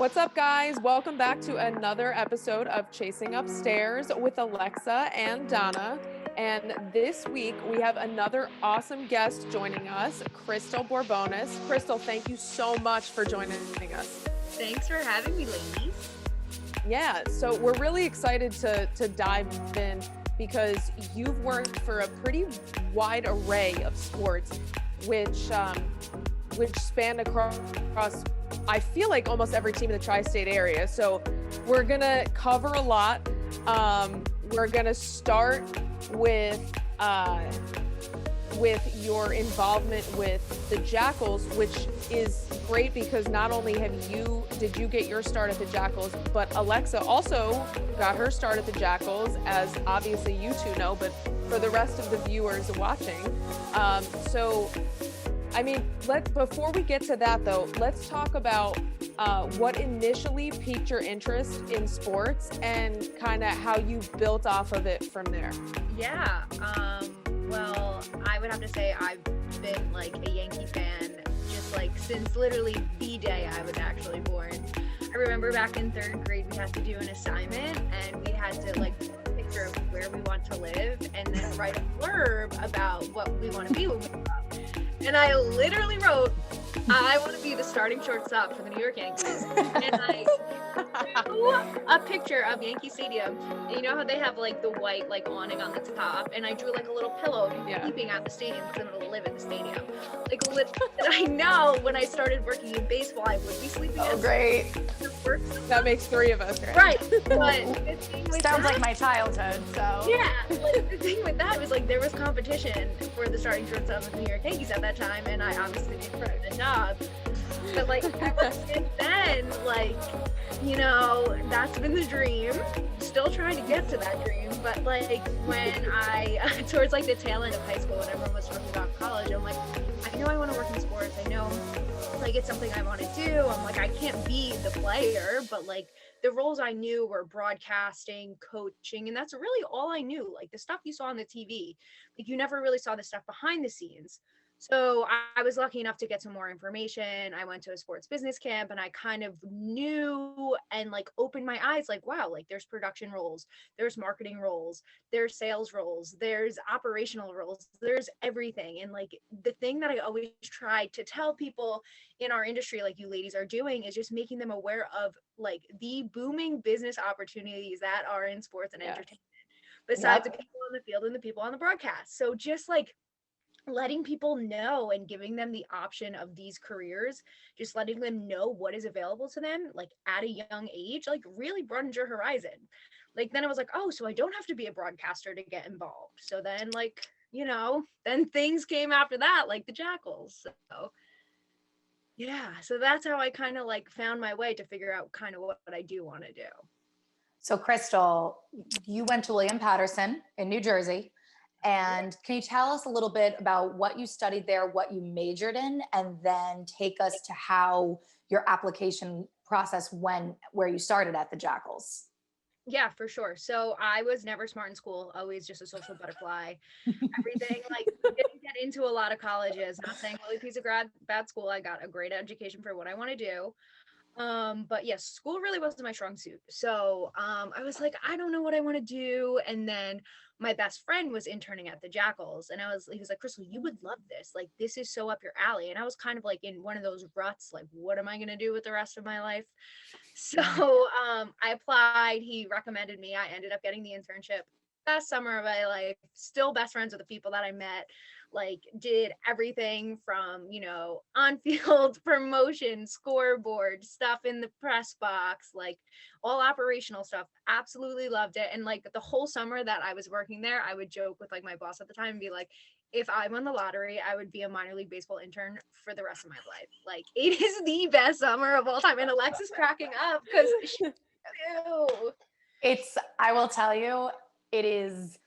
What's up, guys? Welcome back to another episode of Chasing Upstairs with Alexa and Donna. And this week we have another awesome guest joining us, Crystal Borbonus. Crystal, thank you so much for joining us. Thanks for having me, ladies. Yeah, so we're really excited to dive in because you've worked for a pretty wide array of sports, which span across I feel like almost every team in the tri-state area. So we're gonna cover a lot. We're gonna start with your involvement with the Jackals, which is great because not only did you get your start at the Jackals, but Alexa also got her start at the Jackals, as obviously you two know, but for the rest of the viewers watching. Before we get to that though, let's talk about what initially piqued your interest in sports and kind of how you built off of it from there. Yeah, well, I would have to say I've been like a Yankee fan just like since literally the day I was actually born. I remember back in third grade we had to do an assignment and we had to like picture where we want to live and then write a blurb about what we want to be when we grow up. And I literally wrote, I want to be the starting shortstop for the New York Yankees. And I drew a picture of Yankee Stadium. And you know how they have like the white like awning on the top? And I drew like a little pillow peeping at the stadium because I'm going to live in the stadium. Like, I know when I started working in baseball, I would be sleeping. Oh, great. That makes three of us, right? Right. But the thing with sounds like my childhood, so. Yeah. Like, the thing with that was like there was competition for the starting shortstop of the New York Yankees at that time, and I obviously did the job. But like ever since then, like, you know, that's been the dream. Still trying to get to that dream, but like when I towards like the tail end of high school when everyone was talking about college, I'm like, I know I want to work in sports. I know like it's something I want to do. I'm like, I can't be the player, but like the roles I knew were broadcasting, coaching, and that's really all I knew. Like the stuff you saw on the TV, like you never really saw the stuff behind the scenes. So I was lucky enough to get some more information. I went to a sports business camp and I kind of knew and like opened my eyes like, wow, like there's production roles, there's marketing roles, there's sales roles, there's operational roles, there's everything. And like the thing that I always tried to tell people in our industry, like you ladies are doing, is just making them aware of like the booming business opportunities that are in sports and entertainment, besides the people on the field and the people on the broadcast. So just like letting people know and giving them the option of these careers, just letting them know what is available to them, like at a young age, like really broadened your horizon. Like then I was like, oh, so I don't have to be a broadcaster to get involved. So then like, you know, then things came after that, like the Jackals. So yeah, so that's how I kind of like found my way to figure out kind of what I do want to do. So Crystal, you went to William Patterson in New Jersey. And can you tell us a little bit about what you studied there, what you majored in, and then take us to how your application process went, where you started at the Jackals? Yeah, for sure. So I was never smart in school, always just a social butterfly. Everything, like, didn't get into a lot of colleges. Not saying Willie P's a bad school. I got a great education for what I want to do. But yes, school really wasn't my strong suit. So I was like, I don't know what I want to do. And then my best friend was interning at the Jackals, and he was like, Crystal, you would love this. Like, this is so up your alley. And I was kind of like in one of those ruts, like, what am I going to do with the rest of my life? So I applied. He recommended me. I ended up getting the internship. Best summer of my life. Still best friends with the people that I met. Like did everything from, you know, on-field promotion, scoreboard, stuff in the press box, like all operational stuff. Absolutely loved it. And like the whole summer that I was working there, I would joke with like my boss at the time and be like, if I won the lottery, I would be a minor league baseball intern for the rest of my life. Like it is the best summer of all time. And Alexa's cracking up because I will tell you, it is,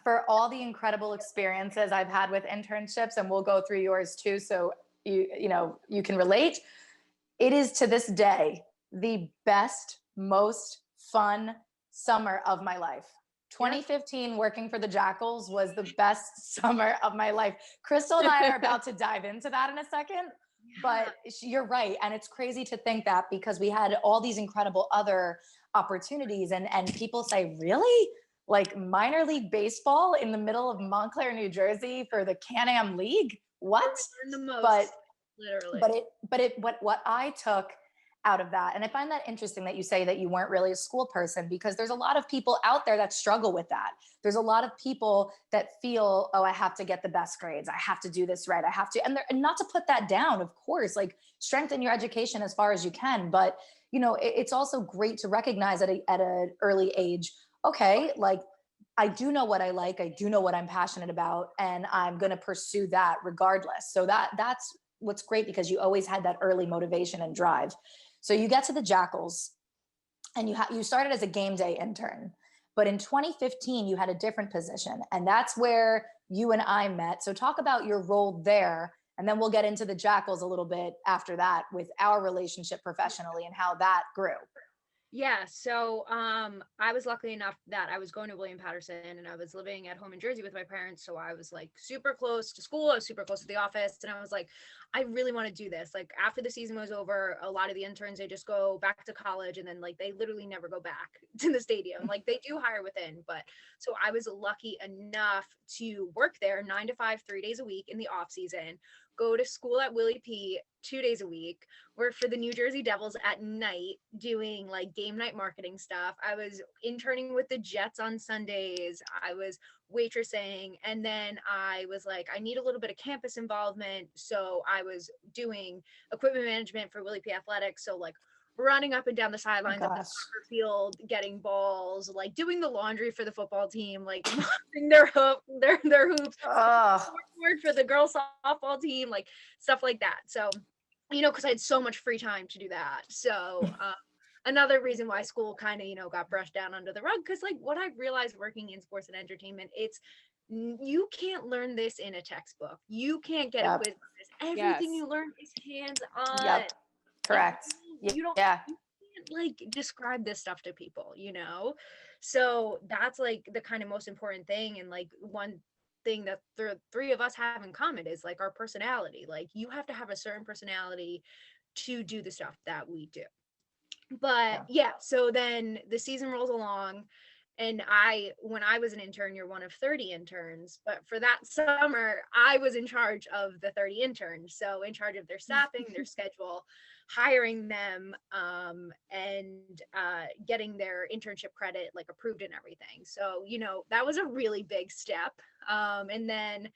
for all the incredible experiences I've had with internships, and we'll go through yours too, so you can relate. It is to this day the best, most fun summer of my life. 2015 working for the Jackals was the best summer of my life. Crystal and I are about to dive into that in a second, But you're right. And it's crazy to think that, because we had all these incredible other opportunities, and people say, really? Like minor league baseball in the middle of Montclair, New Jersey for the Can-Am League? What? The most, But literally. What I took out of that, and I find that interesting that you say that you weren't really a school person, because there's a lot of people out there that struggle with that. There's a lot of people that feel, oh, I have to get the best grades, I have to do this right, I have to, and not to put that down, of course, like strengthen your education as far as you can, but you know, it's also great to recognize at an early age, okay, like I do know what I like, I do know what I'm passionate about, and I'm going to pursue that regardless. So that's what's great, because you always had that early motivation and drive. So you get to the Jackals, and you started as a game day intern, but in 2015 you had a different position, and that's where you and I met. So talk about your role there, and then we'll get into the Jackals a little bit after that with our relationship professionally and how that grew. Yeah, so I was lucky enough that I was going to William Patterson, and I was living at home in Jersey with my parents, so I was like super close to school, I was super close to the office, and I was like, I really want to do this. Like after the season was over, a lot of the interns, they just go back to college, and then like they literally never go back to the stadium. Like they do hire within, but so I was lucky enough to work there 9 to 5, 3 days a week in the off season, go to school at Willie P 2 days a week, work for the New Jersey Devils at night doing like game night marketing stuff. I was interning with the Jets on Sundays. I was waitressing. And then I was like, I need a little bit of campus involvement. So I was doing equipment management for Willie P Athletics. So like running up and down the sidelines of the soccer field, getting balls, like doing the laundry for the football team, like washing their hoops, work for the girls softball team, like stuff like that. So, you know, because I had so much free time to do that. So another reason why school kind of, you know, got brushed down under the rug, because like what I realized working in sports and entertainment, you can't learn this in a textbook. You can't get a quiz on this. Everything you learn is hands-on. Yep. Correct. You can't like describe this stuff to people, you know? So that's like the kind of most important thing. And like one thing that the three of us have in common is like our personality. Like you have to have a certain personality to do the stuff that we do. But yeah, so then the season rolls along, and when I was an intern, you're one of 30 interns, but for that summer, I was in charge of the 30 interns. So in charge of their staffing, their schedule, hiring them, and getting their internship credit like approved and everything. So, you know, that was a really big step. And then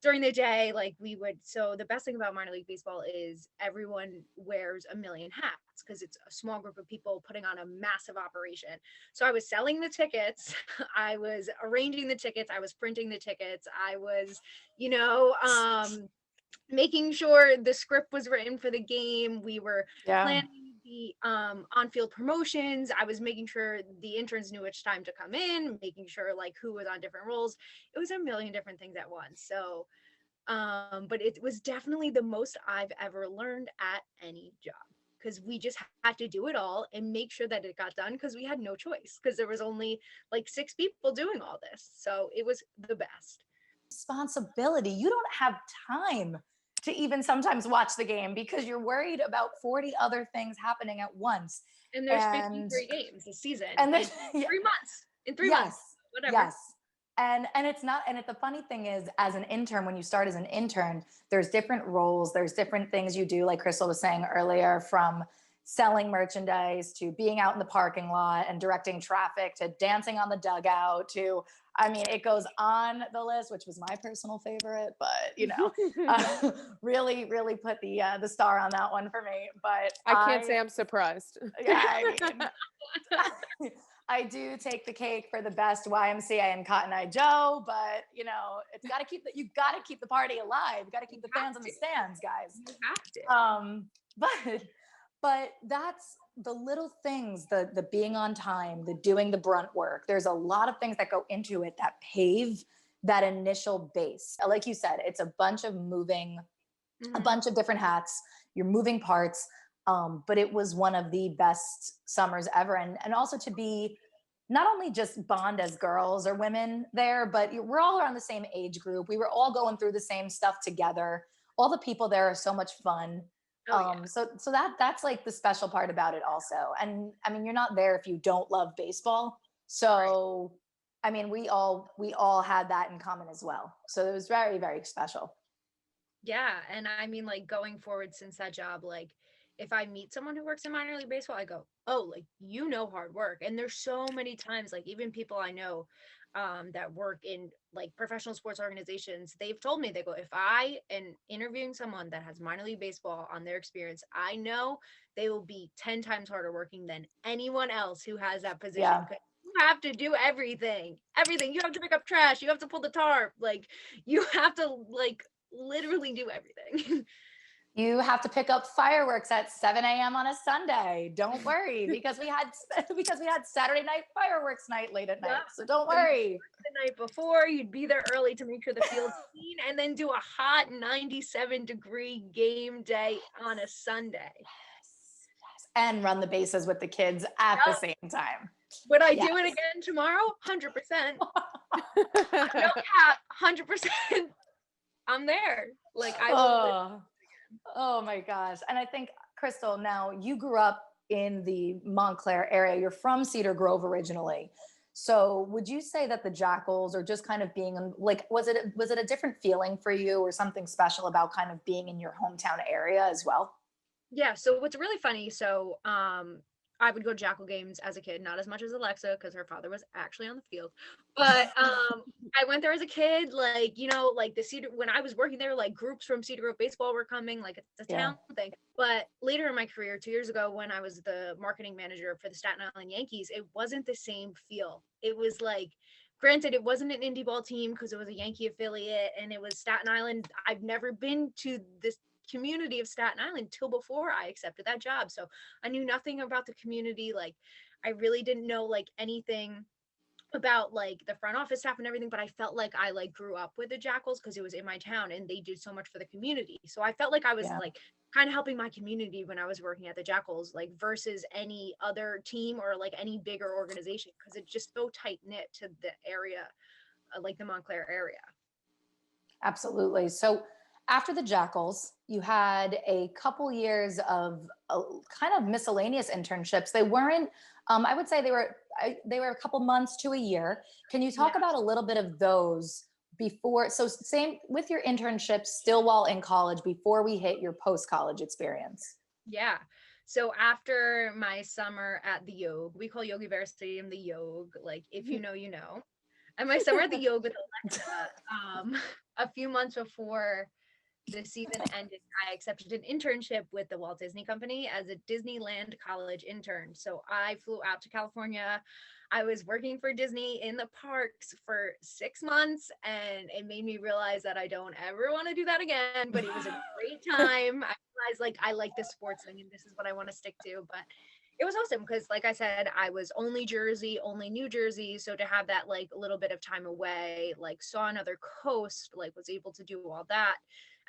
during the day, like so the best thing about minor league baseball is everyone wears a million hats, because it's a small group of people putting on a massive operation. So I was selling the tickets, I was arranging the tickets, I was printing the tickets, I was, you know, making sure the script was written for the game. We were planning the on-field promotions. I was making sure the interns knew which time to come in, making sure like who was on different roles. It was a million different things at once. So, but it was definitely the most I've ever learned at any job, because we just had to do it all and make sure that it got done, because we had no choice, because there was only like 6 people doing all this. So it was the best. Responsibility. You don't have time to even sometimes watch the game, because you're worried about 40 other things happening at once. And there's 53 games this season. And there's 3 months. In 3 months. Whatever. Yes. And it's not, and the funny thing is, as an intern, when you start as an intern, there's different roles, there's different things you do, like Crystal was saying earlier, from selling merchandise to being out in the parking lot and directing traffic to dancing on the dugout to, I mean, it goes on the list, which was my personal favorite, but you know, really, really put the star on that one for me. But I can't say I'm surprised. Yeah, I mean, I do take the cake for the best YMCA and Cotton Eye Joe, but you know, it's got to you've got to keep the party alive. You got to keep the fans in the stands, guys. You have to. But that's the little things, the being on time, the doing the brunt work. There's a lot of things that go into it that pave that initial base. Like you said, it's a bunch of moving, a bunch of different hats. You're moving parts. But it was one of the best summers ever. And also to be not only just bond as girls or women there, but we're all around the same age group. We were all going through the same stuff together. All the people there are so much fun. Oh, yeah. So that's like the special part about it also. And I mean, you're not there if you don't love baseball. So I mean, we all had that in common as well. So it was very, very special. Yeah, and I mean, like, going forward since that job, like, if I meet someone who works in minor league baseball, I go, oh, like, hard work. And there's so many times, like, even people I know that work in like professional sports organizations, they've told me, they go, if I am interviewing someone that has minor league baseball on their experience, I know they will be 10 times harder working than anyone else who has that position. Yeah. 'Cause you have to do everything. You have to pick up trash. You have to pull the tarp. Like, you have to, like, literally do everything. You have to pick up fireworks at 7 a.m. on a Sunday. Don't worry, because we had Saturday night fireworks night late at night. Yeah. So don't So you worry. the night before, you'd be there early to make sure the field's clean, and then do a hot 97-degree game day on a Sunday. Yes. And run the bases with the kids at the same time. Would I Yes. do it again tomorrow? 100%. No cap, 100%. I'm there. Like, I will. Oh my gosh. And I think, Crystal, now you grew up in the Montclair area. You're from Cedar Grove originally. So would you say that the Jackals, or just kind of being like, was it a different feeling for you, or something special about kind of being in your hometown area as well? Yeah, so what's really funny, so I would go to Jackal games as a kid, not as much as Alexa, because her father was actually on the field. But I went there as a kid, like, like the Cedar, when I was working there, like, groups from Cedar Grove baseball were coming, like, it's a town thing. But later in my career, 2 years ago, when I was the marketing manager for the Staten Island Yankees, it wasn't the same feel. It was like, granted, it wasn't an indie ball team because it was a Yankee affiliate, and it was Staten Island. I've never been to this community of Staten Island till before I accepted that job. So I knew nothing about the community. Like, I really didn't know like anything about like the front office staff and everything, but I felt like I like grew up with the Jackals because it was in my town and they did so much for the community. So I felt like I was like kind of helping my community when I was working at the Jackals, like versus any other team or like any bigger organization, because it's just so tight knit to the area, like the Montclair area. Absolutely. So after the Jackals, you had a couple years of kind of miscellaneous internships. They weren't, I would say they were a couple months to a year. Can you talk about a little bit of those before? So same with your internships, still while in college, before we hit your post-college experience. Yeah. So after my summer at the Yog, we call Yogi Berra Stadium the Yog. Like, if you know, you know. And my summer at the Yog with Alexa, a few months before the season ended, I accepted an internship with the Walt Disney Company as a Disneyland college intern. So I flew out to California. I was working for Disney in the parks for 6 months, and it made me realize that I don't ever want to do that again, but it was a great time. I realized like I like the sports thing and this is what I want to stick to. But it was awesome because, like I said, I was only New Jersey. So to have that like a little bit of time away, like saw another coast, like was able to do all that.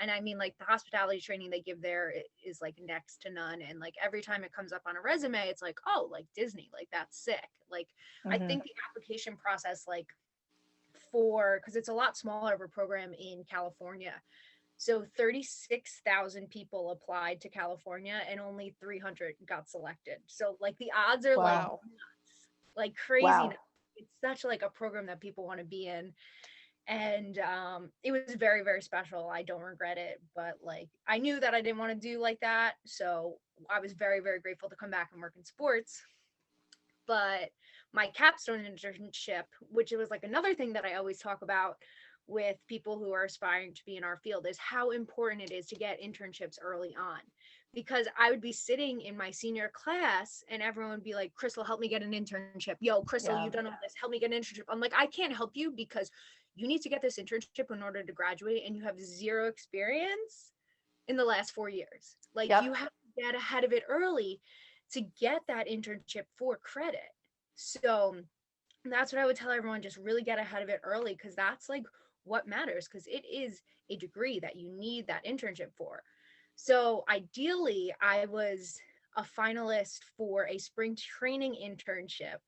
And I mean, like the hospitality training they give there is like next to none. And like every time it comes up on a resume, it's like, oh, like Disney, like that's sick. Like, I think the application process, like because it's a lot smaller of a program in California. So 36,000 people applied to California and only 300 got selected. So like the odds are like nuts, like crazy. Wow. It's such like a program that people want to be in. And it was very, very special. I don't regret it, but like I knew that I didn't want to do like that. So I was very, very grateful to come back and work in sports. But my capstone internship, which was like another thing that I always talk about with people who are aspiring to be in our field, is how important it is to get internships early on. Because I would be sitting in my senior class and everyone would be like, Crystal, help me get an internship. Yo, Crystal, you've done all this. Help me get an internship. I'm like, I can't help you because you need to get this internship in order to graduate, and you have zero experience in the last 4 years. Like you have to get ahead of it early to get that internship for credit. So that's what I would tell everyone, just really get ahead of it early, because that's like what matters, because it is a degree that you need that internship for. So ideally, I was a finalist for a spring training internship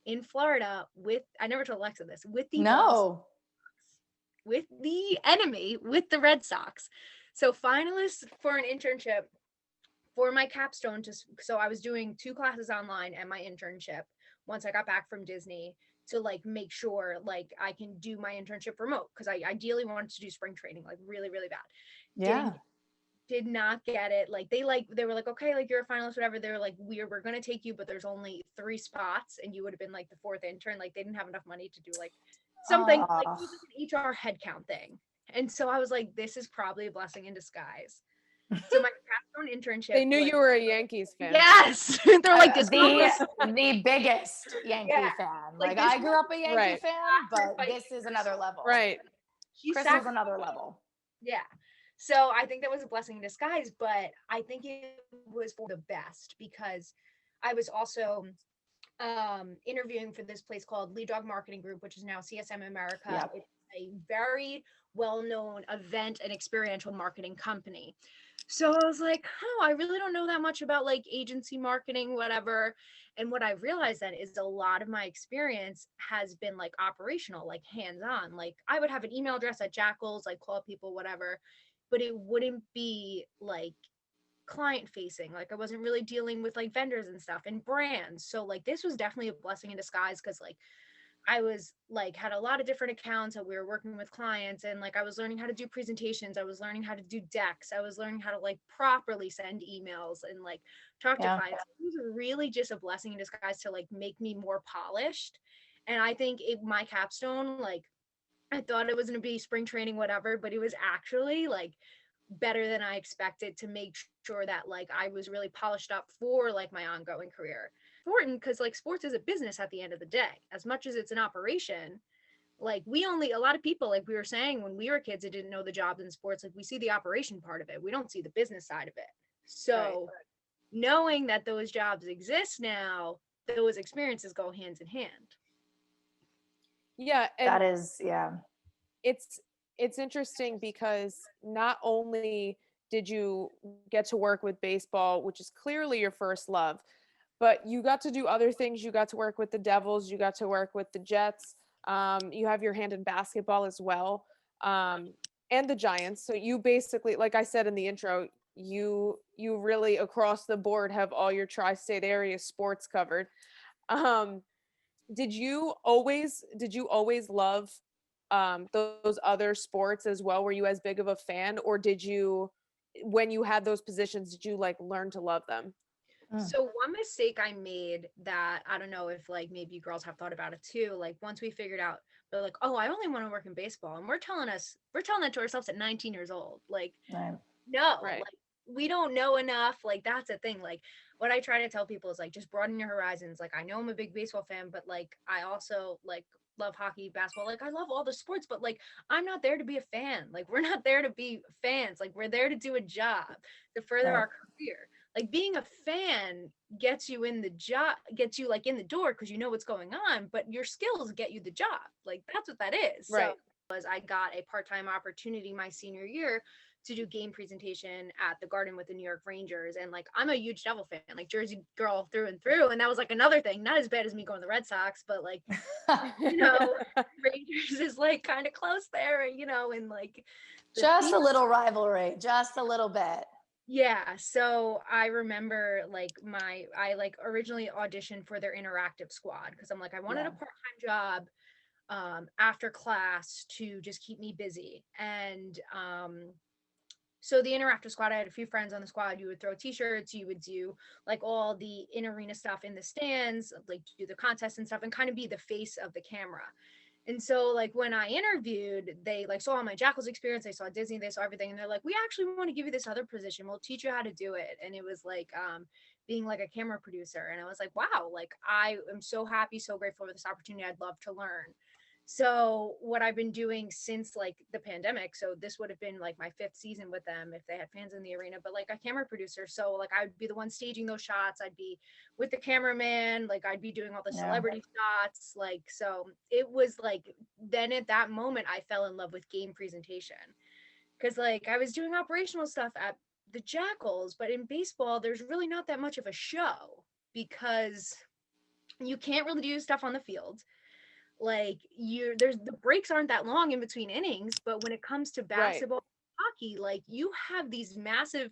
in Florida with, I never told Alexa this, with the enemy, with the Red Sox. So finalists for an internship for my capstone, so I was doing 2 classes online and my internship once I got back from Disney, to like make sure like I can do my internship remote, because I ideally wanted to do spring training like really, really bad. Yeah. Did not get it. Like they were like, okay, like you're a finalist, whatever. They were like, we're gonna take you, but there's only 3 spots and you would have been like the 4th intern. Like they didn't have enough money to do like something like it was like an HR headcount thing. And so I was like, this is probably a blessing in disguise. So my capstone internship, They knew you were a Yankees fan. yes. They're like, this the biggest Yankee fan. Like, I grew up a Yankee right. fan, but this is another level. Right. Chris is another level. Yeah. So I think that was a blessing in disguise, but I think it was for the best, because I was also interviewing for this place called LeadDog Marketing Group, which is now CSM America. Yep. It's a very well-known event and experiential marketing company. So I was like, oh, I really don't know that much about like agency marketing, whatever. And what I realized then is a lot of my experience has been like operational, like hands-on. Like I would have an email address at Jackals, like call people, whatever, but it wouldn't be like client facing. Like I wasn't really dealing with like vendors and stuff and brands. So like this was definitely a blessing in disguise, because like I was like had a lot of different accounts that we were working with clients, and like I was learning how to do presentations, I was learning how to do decks, I was learning how to like properly send emails and like talk to clients. It was really just a blessing in disguise to like make me more polished. And I think my capstone, like I thought it was going to be spring training, whatever, but it was actually like better than I expected, to make sure that like I was really polished up for like my ongoing career. Important, because like sports is a business at the end of the day, as much as it's an operation. Like a lot of people, like we were saying, when we were kids that didn't know the jobs in sports, like we see the operation part of it, we don't see the business side of it. So knowing that those jobs exist now, those experiences go hands in hand. Yeah, and That is, it's interesting because not only did you get to work with baseball, which is clearly your first love, but you got to do other things. You got to work with the Devils, you got to work with the Jets. You have your hand in basketball as well, and the Giants. So you basically, like I said in the intro, you really across the board have all your tri-state area sports covered. Did you always love those other sports as well? Were you as big of a fan, or did you, when you had those positions, did you like learn to love them? So one mistake I made that I don't know if like maybe you girls have thought about it too, like once we figured out, they're like, oh, I only want to work in baseball, and we're telling that to ourselves at 19 years old. Like, no, like we don't know enough. Like that's the thing. Like what I try to tell people is like, just broaden your horizons. Like I know I'm a big baseball fan, but like I also like love hockey, basketball. Like I love all the sports, but like I'm not there to be a fan. Like we're not there to be fans. Like we're there to do a job to further our career. Like being a fan gets you in the job, gets you like in the door because you know what's going on, but your skills get you the job. Like that's what that is. Right. So I got a part-time opportunity my senior year to do game presentation at the Garden with the New York Rangers. And like, I'm a huge Devil fan, like Jersey girl through and through. And that was like another thing, not as bad as me going to the Red Sox, but like, you know, Rangers is like kind of close there, you know, and like. Just a little rivalry, just a little bit. Yeah. So I remember like I like originally auditioned for their interactive squad because I'm like, I wanted a part-time job after class to just keep me busy. And so the interactive squad, I had a few friends on the squad. You would throw t-shirts, you would do like all the in-arena stuff in the stands, like do the contests and stuff, and kind of be the face of the camera. And so like when I interviewed, they like saw my Jackals experience, they saw Disney, they saw everything, and they're like, we actually want to give you this other position, we'll teach you how to do it. And it was like being like a camera producer. And I was like, wow, like I am so happy, so grateful for this opportunity. I'd love to learn. So what I've been doing since like the pandemic, so this would have been like my 5th season with them if they had fans in the arena, but like a camera producer. So like I would be the one staging those shots. I'd be with the cameraman, like I'd be doing all the celebrity shots. Like, so it was like, then at that moment, I fell in love with game presentation. Cause like I was doing operational stuff at the Jackals, but in baseball, there's really not that much of a show because you can't really do stuff on the field. Like there's the breaks aren't that long in between innings, but when it comes to basketball, hockey, like you have these massive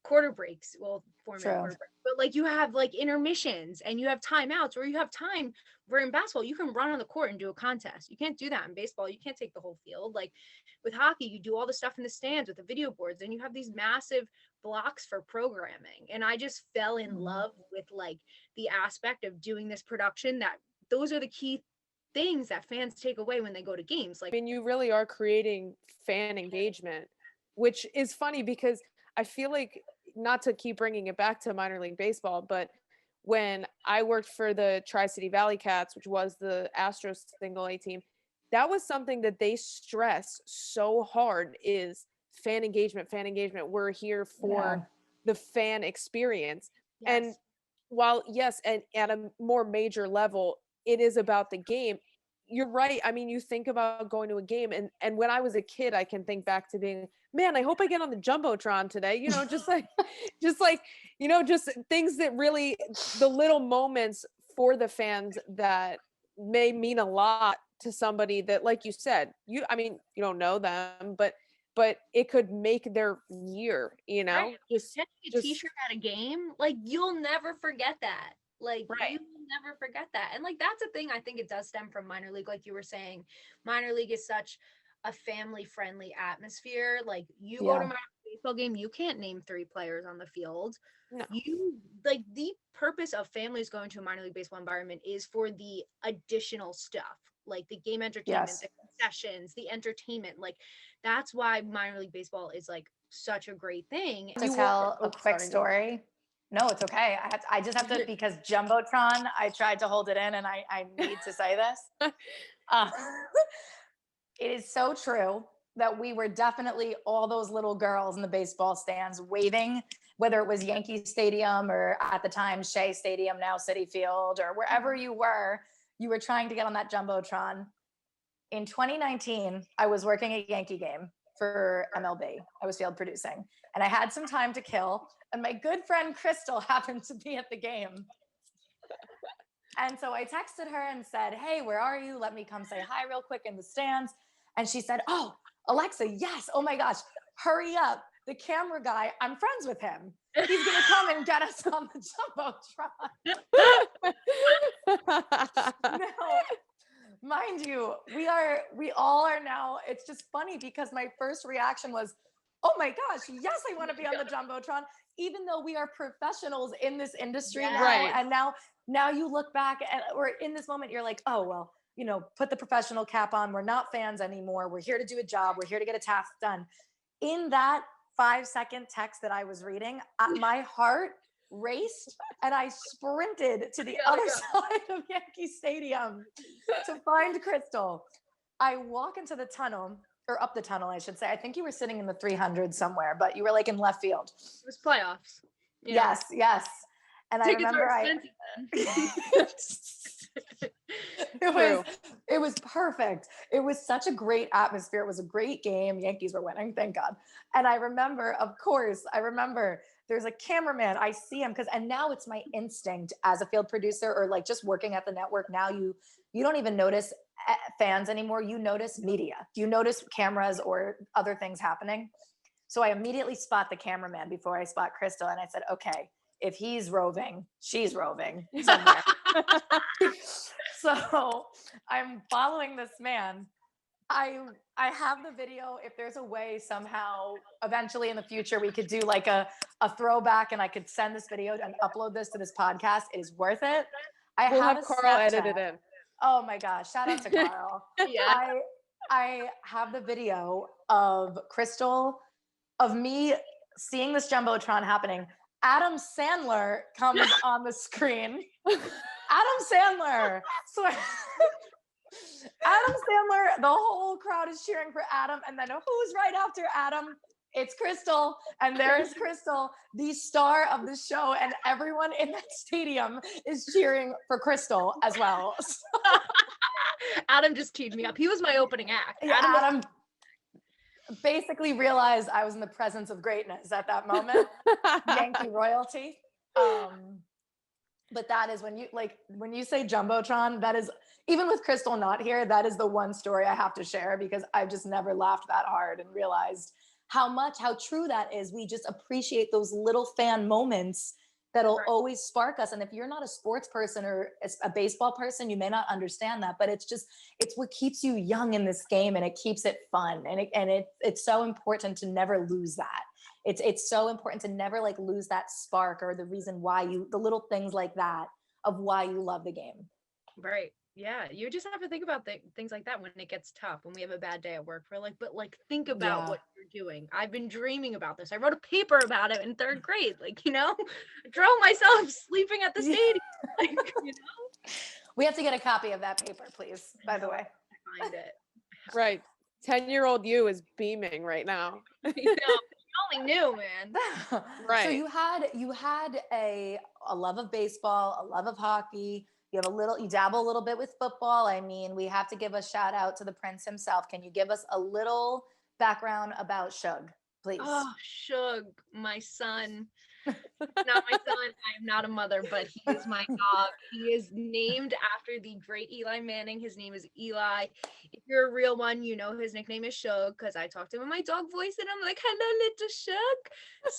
quarter breaks, well, 4-minute True. quarter breaks, but like you have like intermissions and you have timeouts, or you have time where in basketball you can run on the court and do a contest. You can't do that in baseball. You can't take the whole field. Like with hockey, you do all the stuff in the stands with the video boards, and you have these massive blocks for programming. And I just fell in love with like the aspect of doing this production, that those are the key things that fans take away when they go to games. Like, I mean, you really are creating fan engagement, which is funny because I feel like, not to keep bringing it back to minor league baseball, but when I worked for the Tri-City Valley Cats, which was the Astros single A team, that was something that they stress so hard is fan engagement, fan engagement. We're here for the fan experience. yes. And while, yes, and at a more major level, it is about the game. You're right. I mean, you think about going to a game, and when I was a kid, I can think back to being, man, I hope I get on the Jumbotron today, you know, just like you know, just things that really, the little moments for the fans that may mean a lot to somebody that, like you said, I mean, you don't know them, but it could make their year, you know. Right. Getting a t-shirt at a game, like you'll never forget that. Like Right. you will never forget that. And like that's a thing, I think it does stem from minor league. Like you were saying, minor league is such a family friendly atmosphere. Like you go to my baseball game, you can't name 3 players on the field. No. You like, the purpose of families going to a minor league baseball environment is for the additional stuff, like the game entertainment, the concessions, the entertainment. Like that's why minor league baseball is like such a great thing. To tell a quick story. No, it's okay. I just have to, because Jumbotron, I tried to hold it in, and I need to say this. It is so true that we were definitely all those little girls in the baseball stands waving, whether it was Yankee Stadium or at the time Shea Stadium, now Citi Field, or wherever you were trying to get on that Jumbotron. In 2019, I was working a Yankee game for MLB. I was field producing, and I had some time to kill, and my good friend Crystal happened to be at the game. And so I texted her and said, hey, where are you? Let me come say hi real quick in the stands. And she said, oh, Alexa, yes. Oh my gosh, hurry up. The camera guy, I'm friends with him. He's going to come and get us on the Jumbotron. No. Mind you, we all are now, it's just funny because my first reaction was, oh my gosh, yes, I want to be on the Jumbotron, even though we are professionals in this industry now. Right. And now you look back or in this moment, you're like, oh, well, you know, put the professional cap on. We're not fans anymore. We're here to do a job. We're here to get a task done. In that 5-second text that I was reading, my heart raced and I sprinted to the other side of Yankee Stadium to find Crystal. I walk into the tunnel, or up the tunnel, I should say. I think you were sitting in the 300 somewhere, but you were like in left field. It was playoffs. Yes. And Tickets I remember it was perfect. It was such a great atmosphere. It was a great game. Yankees were winning, thank God. And I remember there's a cameraman. I see him and now it's my instinct as a field producer or like just working at the network. Now you don't even notice fans anymore. You notice media. You notice cameras or other things happening. So I immediately spot the cameraman before I spot Crystal. And I said, okay, if he's roving, she's roving somewhere. So I'm following this man. I have the video. If there's a way somehow, eventually in the future, we could do like a throwback and I could send this video and upload this to this podcast. It is worth it. We'll have Carl edit it in. Oh my gosh. Shout out to Carl. Yeah. I have the video of Crystal, of me seeing this Jumbotron happening. Adam Sandler comes on the screen. Adam Sandler. So Adam Sandler, the whole crowd is cheering for Adam. And then who's right after Adam? It's Crystal. And there is Crystal, the star of the show. And everyone in that stadium is cheering for Crystal as well. Adam just teed me up. He was my opening act. Adam basically realized I was in the presence of greatness at that moment. Yankee royalty. But that is when you say Jumbotron, that is, even with Crystal not here, that is the one story I have to share because I've just never laughed that hard and realized how true that is. We just appreciate those little fan moments that'll always spark us. And if you're not a sports person or a baseball person, you may not understand that, but it's what keeps you young in this game, and it keeps it fun. And it's so important to never lose that. It's so important to never like lose that spark or the reason why the little things like that of why you love the game. Right. Yeah. You just have to think about things like that when it gets tough, when we have a bad day at work. We're like, but like, think about what you're doing. I've been dreaming about this. I wrote a paper about it in 3rd grade. Like, I drove myself sleeping at the stadium. Like, We have to get a copy of that paper, please, by the way. Find it. Right. 10-year-old you is beaming right now. You only knew, man. Right. So you had a love of baseball, a love of hockey. You dabble a little bit with football. I mean, we have to give a shout out to the Prince himself. Can you give us a little background about Shug, please? Oh, Shug, my son. Not my son. I am not a mother, but he is my dog. He is named after the great Eli Manning. His name is Eli. If you're a real one, you know his nickname is Shug because I talk to him in my dog voice and I'm like, hello, little Shug.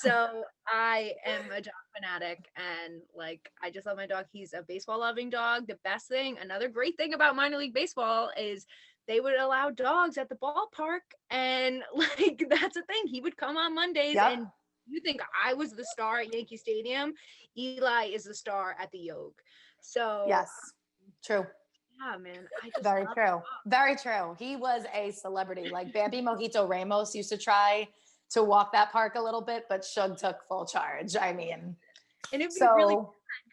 So I am a dog fanatic and like I just love my dog. He's a baseball loving dog. The best thing, another great thing about minor league baseball is they would allow dogs at the ballpark, and like that's a thing. He would come on Mondays and you think I was the star at Yankee Stadium, Eli is the star at the Yog. So yes, true. Yeah, man. Very true. Very true. He was a celebrity. Like Bambi Mojito Ramos used to try to walk that park a little bit, but Shug took full charge. I mean, and it'd be really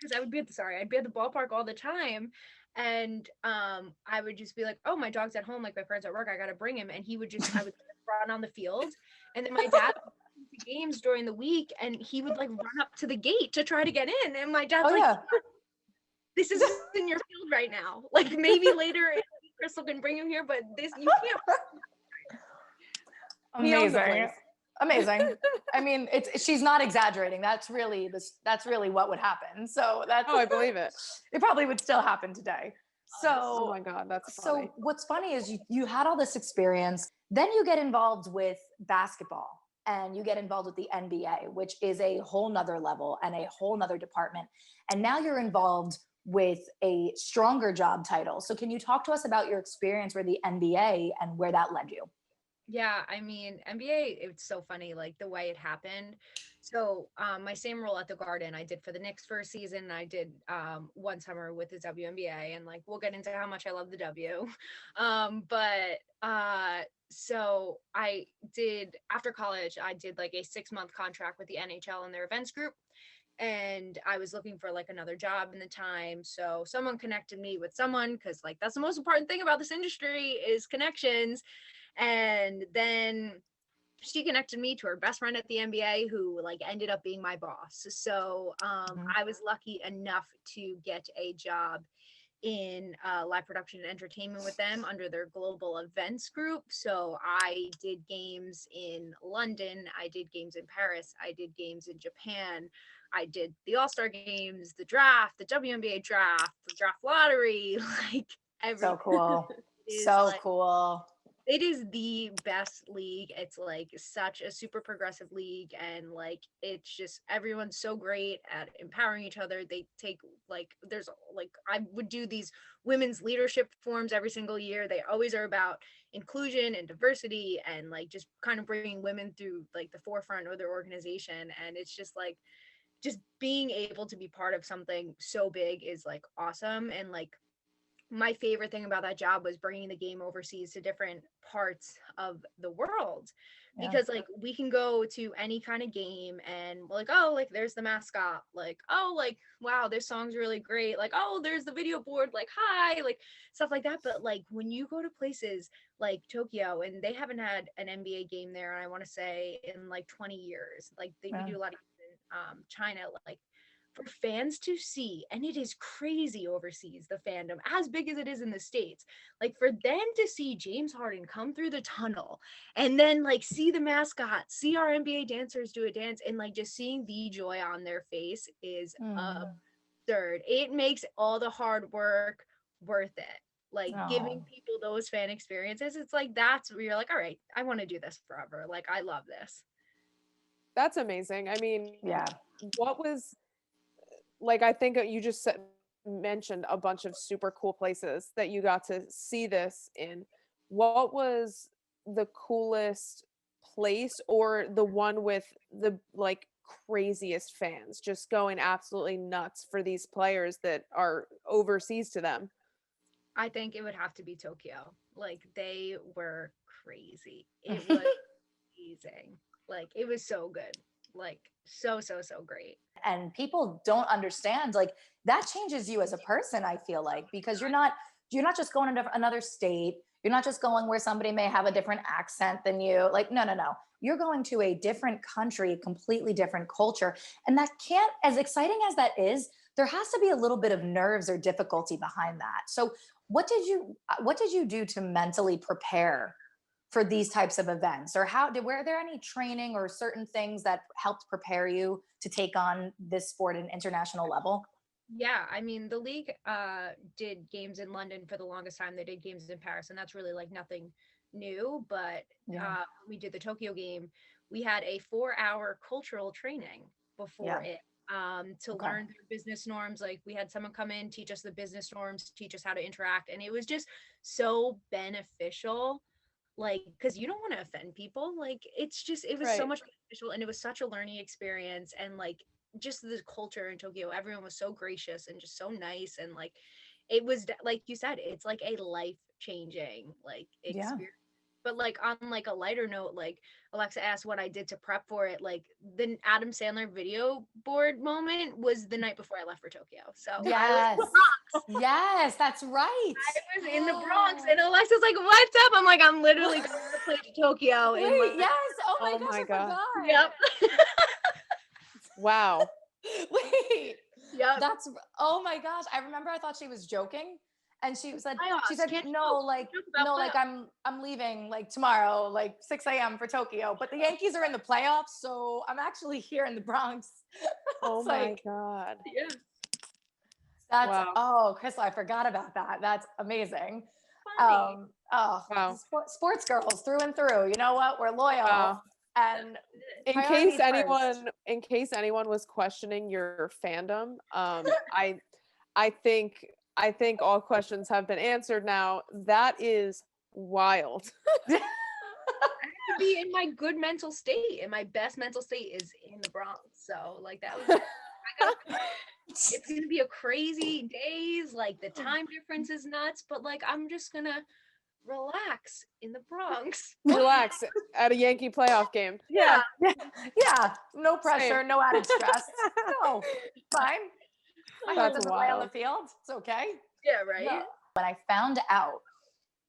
because I'd be at the ballpark all the time. And I would just be like, oh, my dog's at home, like my friend's at work, I gotta bring him. And I would run on the field. And then my dad games during the week and he would like run up to the gate to try to get in, and my dad's this is in your field right now, like maybe later Crystal can bring him here, but this you can't. Amazing. I mean, she's not exaggerating. That's really what would happen. So I believe it. It probably would still happen today. So oh my God, that's funny. So what's funny is you had all this experience, then you get involved with basketball and you get involved with the NBA, which is a whole nother level and a whole nother department. And now you're involved with a stronger job title. So can you talk to us about your experience with the NBA and where that led you? Yeah, I mean, NBA, it's so funny, like the way it happened. So my same role at the Garden I did for the Knicks for a season. I did one summer with the WNBA, and like we'll get into how much I love the W. So I did, after college, I did like a 6-month contract with the NHL and their events group. And I was looking for like another job in the time. So someone connected me with someone, because like that's the most important thing about this industry is connections. And then she connected me to her best friend at the NBA who like ended up being my boss. So I was lucky enough to get a job in live production and entertainment with them under their global events group. So I did games in London, I did games in Paris, I did games in Japan, I did the All-Star games, the draft, the WNBA draft, the draft lottery, like everything. So cool. So like, cool. It is the best league. It's like such a super progressive league, and like it's just everyone's so great at empowering each other. They take like there's like I would do these women's leadership forums every single year. They always are about inclusion and diversity and like just kind of bringing women through like the forefront of their organization. And it's just like just being able to be part of something so big is like awesome. And like my favorite thing about that job was bringing the game overseas to different parts of the world, because like we can go to any kind of game and like, oh, like there's the mascot, like, oh, like, wow, this song's really great, like, oh, there's the video board, like, hi, like stuff like that. But like when you go to places like Tokyo, and they haven't had an NBA game there, and I want to say in like 20 years, like we do a lot of China, like for fans to see, and it is crazy overseas, the fandom as big as it is in the States, like for them to see James Harden come through the tunnel and then like see the mascot, see our NBA dancers do a dance, and like just seeing the joy on their face is absurd. It makes all the hard work worth it. like Oh. giving people those fan experiences. It's like, that's where you're like, all right, I want to do this forever. Like, I love this. That's amazing. I mean, Yeah. what was like, I think you just mentioned a bunch of super cool places that you got to see this in. What was the coolest place, or the one with the like craziest fans just going absolutely nuts for these players that are overseas to them? I think it would have to be Tokyo. Like, they were crazy. It was amazing. Like, it was so good. Like, so great. And people don't understand, like, that changes you as a person, I feel like, because you're not just going to another state. You're not just going where somebody may have a different accent than you. Like, no. You're going to a different country, completely different culture. And that can't, as exciting as that is, there has to be a little bit of nerves or difficulty behind that. So what did you do to mentally prepare for these types of events? Or were there any training or certain things that helped prepare you to take on this sport at an international level? Yeah, I mean, the league did games in London for the longest time. They did games in Paris, and that's really like nothing new. But Yeah. we did the Tokyo game. We had a 4-hour cultural training before Yeah. it to Okay. learn their business norms. Like, we had someone come in, teach us the business norms, teach us how to interact, and it was just so beneficial. Like, because you don't want to offend people. Like, it was so Right. much beneficial, and it was such a learning experience. And like, just the culture in Tokyo, everyone was so gracious and just so nice. And like, it was like you said, it's like a life changing like Yeah. experience. But like, on like a lighter note, like Alexa asked what I did to prep for it. Like, the Adam Sandler video board moment was the night before I left for Tokyo. So Yes. Yes, that's right. I was in the Bronx, and Alexa's like, "What's up?" I'm like, "I'm literally going to play to Tokyo." Wait, In like, yes. Oh my Oh gosh, my I God. forgot. yep, Wow. Wait. yep. Oh my gosh. I remember I thought she was joking. And she said, Playoffs, can't no, joke. like, Joke about no, like playoffs. I'm leaving like tomorrow, like 6 a.m. for Tokyo. But the Yankees are in the playoffs, so I'm actually here in the Bronx. Oh It's my like, God. Yeah, Wow. oh, Crystal, I forgot about that. That's amazing. funny. Wow. Sports girls through and through. You know what? We're loyal. Wow. And In priorities case first. anyone was questioning your fandom, I think all questions have been answered now. That is wild. I have to be in my good mental state, and my best mental state is in the Bronx. So like, that was. It's gonna be a crazy days. Like, the time difference is nuts, but like, I'm just gonna relax in the Bronx. Relax at a Yankee playoff game. Yeah. Yeah, no pressure, Same. no added stress. No, fine. My heart That's doesn't lay on the wild. field. It's okay. Yeah, right. No. When I found out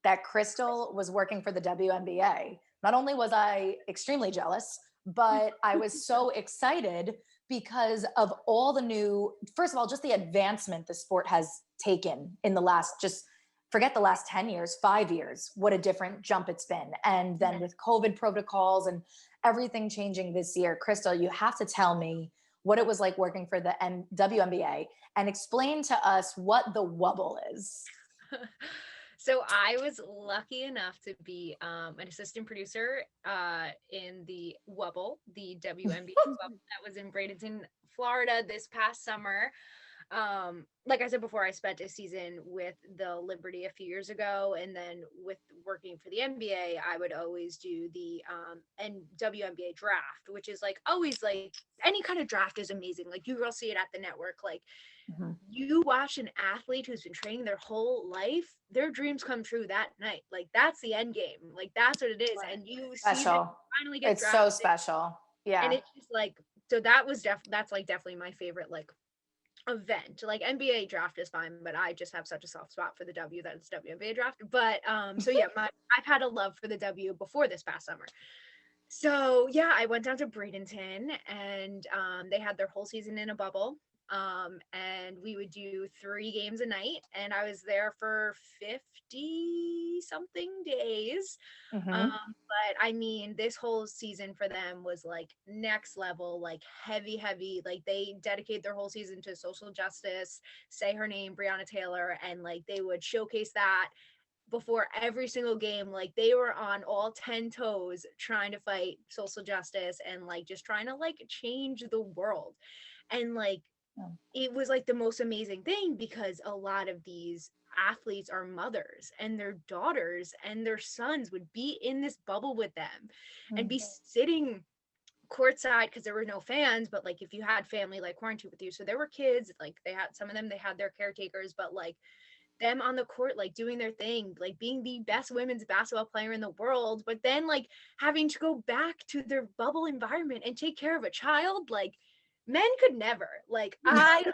that Crystal was working for the WNBA, not only was I extremely jealous, but I was so excited because of all the new, first of all, just the advancement the sport has taken in the last, just forget the last 10 years, 5 years, what a different jump it's been. And then with COVID protocols and everything changing this year, Crystal, you have to tell me what it was like working for the WNBA and explain to us what the Wubble is. So I was lucky enough to be an assistant producer in the Wubble, the WNBA Wubble that was in Bradenton, Florida this past summer. Like I said before, I spent a season with the Liberty a few years ago, and then with working for the NBA, I would always do the WNBA draft, which is like always, like, any kind of draft is amazing. Like, you will see it at the network. Like, you watch an athlete who's been training their whole life, their dreams come true that night. Like, that's the end game. Like, that's what it is. And you see them finally get drafted. It's so special. Yeah. And it's just like, so that was that's like definitely my favorite like event. Like, NBA draft is fine, but I just have such a soft spot for the W that it's WNBA draft. But so yeah, I've had a love for the W before this past summer. So yeah, I went down to Bradenton, and they had their whole season in a bubble. and we would do 3 games a night, and I was there for 50 something days. But I mean, this whole season for them was like next level, like heavy, like they dedicate their whole season to social justice, say her name, Breonna Taylor, and like they would showcase that before every single game. Like they were on all 10 toes trying to fight social justice and like just trying to like change the world. And like it was like the most amazing thing, because a lot of these athletes are mothers, and their daughters and their sons would be in this bubble with them and be sitting courtside, because there were no fans, but like if you had family like quarantined with you, so there were kids, like they had, some of them, they had their caretakers, but like them on the court, like doing their thing, like being the best women's basketball player in the world, but then like having to go back to their bubble environment and take care of a child. Like men could never. Like I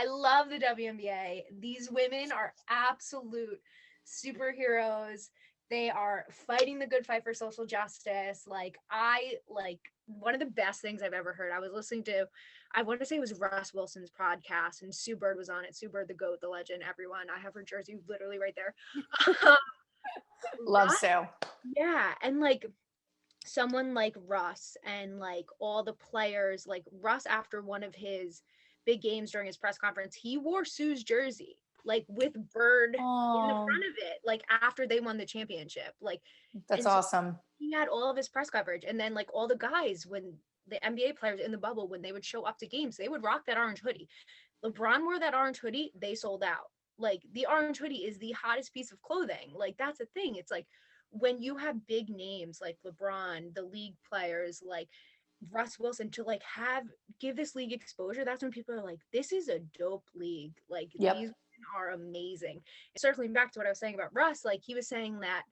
love the WNBA. These women are absolute superheroes. They are fighting the good fight for social justice. Like one of the best things I've ever heard. I was listening to, I want to say it was Russ Wilson's podcast, and Sue Bird was on it. Sue Bird, the GOAT, the legend, everyone. I have her jersey literally right there. Love Sue. Yeah. And like someone like Russ and like all the players, like Russ, after one of his big games during his press conference, he wore Sue's jersey, like with Bird in the front of it, like after they won the championship. Like that's awesome. He had all of his press coverage. And then like all the guys, when the NBA players in the bubble, when they would show up to games, they would rock that orange hoodie. LeBron wore that orange hoodie, they sold out. Like the orange hoodie is the hottest piece of clothing. Like that's a thing. It's like when you have big names like LeBron, the league players like Russ Wilson, to like give this league exposure, that's when people are like, this is a dope league. Like these women are amazing. Circling back to what I was saying about Russ, like he was saying that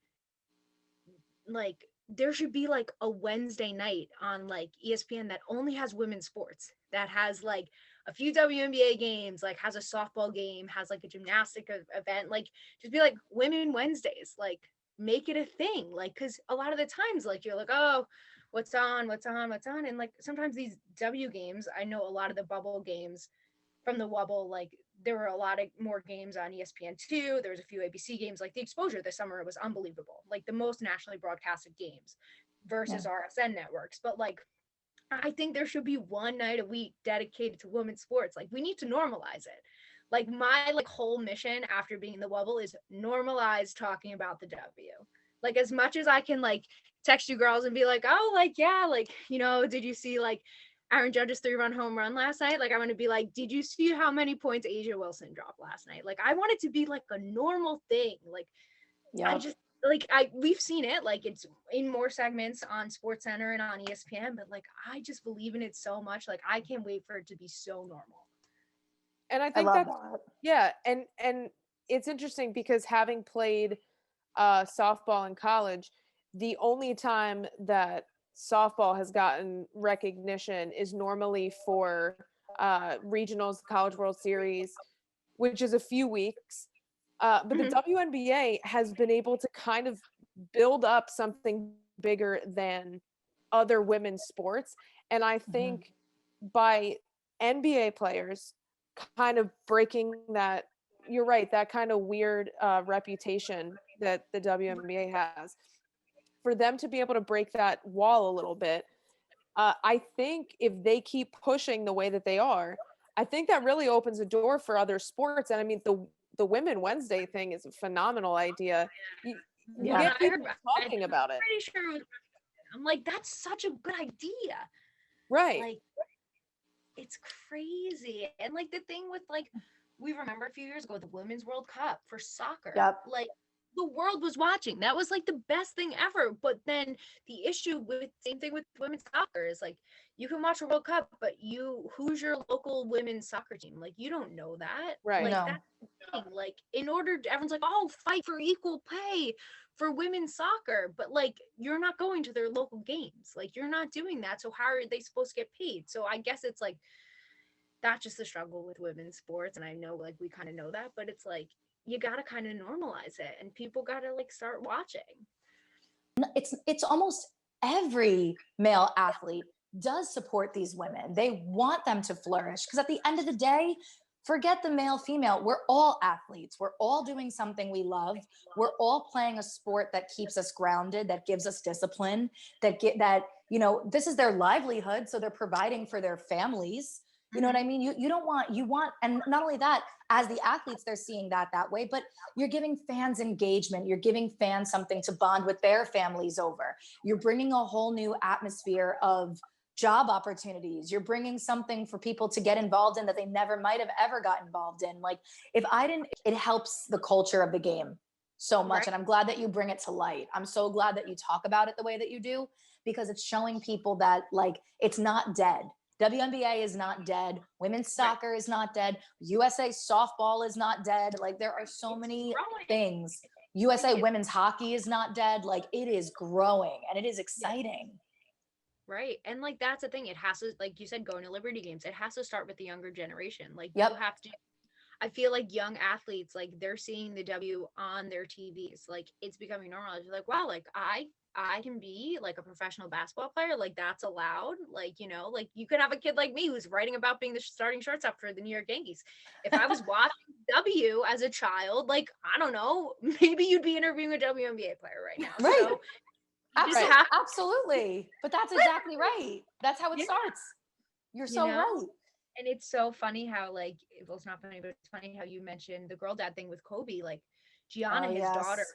like there should be like a Wednesday night on like ESPN that only has women's sports, that has like a few WNBA games, like has a softball game, has like a gymnastic event, like just be like Women Wednesdays, like make it a thing. Like, because a lot of the times like you're like, oh, what's on, and like sometimes these W games, I know a lot of the bubble games from the Wubble, like there were a lot of more games on ESPN2. There was a few ABC games. Like the exposure this summer was unbelievable, like the most nationally broadcasted games versus RSN networks. But like I think there should be one night a week dedicated to women's sports. Like we need to normalize it. Like my like whole mission after being in the Wubble is normalize talking about the W. Like as much as I can like text you girls and be like, oh, like, yeah, like, you know, did you see like Aaron Judge's 3-run home run last night? Like I want to be like, did you see how many points Asia Wilson dropped last night? Like I want it to be like a normal thing. Like I just like we've seen it, like it's in more segments on SportsCenter and on ESPN, but like I just believe in it so much. Like I can't wait for it to be so normal. And I think yeah, and it's interesting because having played softball in college, the only time that softball has gotten recognition is normally for regionals, College World Series, which is a few weeks. But the WNBA has been able to kind of build up something bigger than other women's sports. And I think by NBA players kind of breaking that, you're right, that kind of weird reputation that the WNBA has, for them to be able to break that wall a little bit, I think if they keep pushing the way that they are, I think that really opens a door for other sports. And I mean, the Women Wednesday thing is a phenomenal idea. You get people talking about it. Pretty sure I'm like, that's such a good idea. Right. Like, it's crazy. And like the thing with like, we remember a few years ago, the Women's World Cup for soccer. Like the world was watching. That was like the best thing ever. But then the issue with, same thing with women's soccer is like, you can watch a World Cup, but who's your local women's soccer team? Like, you don't know that. Right. Like, that's the thing. Like, in order to, everyone's like, oh, fight for equal pay for women's soccer. But like, you're not going to their local games. Like, you're not doing that. So how are they supposed to get paid? So I guess it's like, that's just the struggle with women's sports. And I know like we kind of know that, but it's like, you got to kind of normalize it and people got to like start watching. It's almost every male athlete does support these women. They want them to flourish, because at the end of the day, forget the male, female. We're all athletes. We're all doing something we love. We're all playing a sport that keeps us grounded, that gives us discipline, that, this is their livelihood. So they're providing for their families. You know what I mean? You want, and not only that, as the athletes, they're seeing that way, but you're giving fans engagement. You're giving fans something to bond with their families over. You're bringing a whole new atmosphere of job opportunities. You're bringing something for people to get involved in that they never might have ever got involved in. Like, it helps the culture of the game so much. Right. And I'm glad that you bring it to light. I'm so glad that you talk about it the way that you do, because it's showing people that, like, it's not dead. WNBA is not dead. Women's soccer is not dead. USA softball is not dead. Like, there are so many things. USA women's hockey is not dead. Like, it is growing and it is exciting. Right. And like, that's the thing. It has to, like you said, going to Liberty games, it has to start with the younger generation. Like, you have to, I feel like young athletes, like, they're seeing the W on their TVs. Like, it's becoming normal. It's like, wow, like I can be like a professional basketball player. Like, that's allowed. Like, like, you could have a kid like me who's writing about being the starting shortstop for the New York Yankees. If I was watching W as a child, like, I don't know, maybe you'd be interviewing a WNBA player right now. Right. So, absolutely. But that's exactly right. That's how it starts. You're so right. And it's so funny how, like, well, it's not funny, but it's funny how you mentioned the girl dad thing with Kobe. Like, Gianna, his daughter,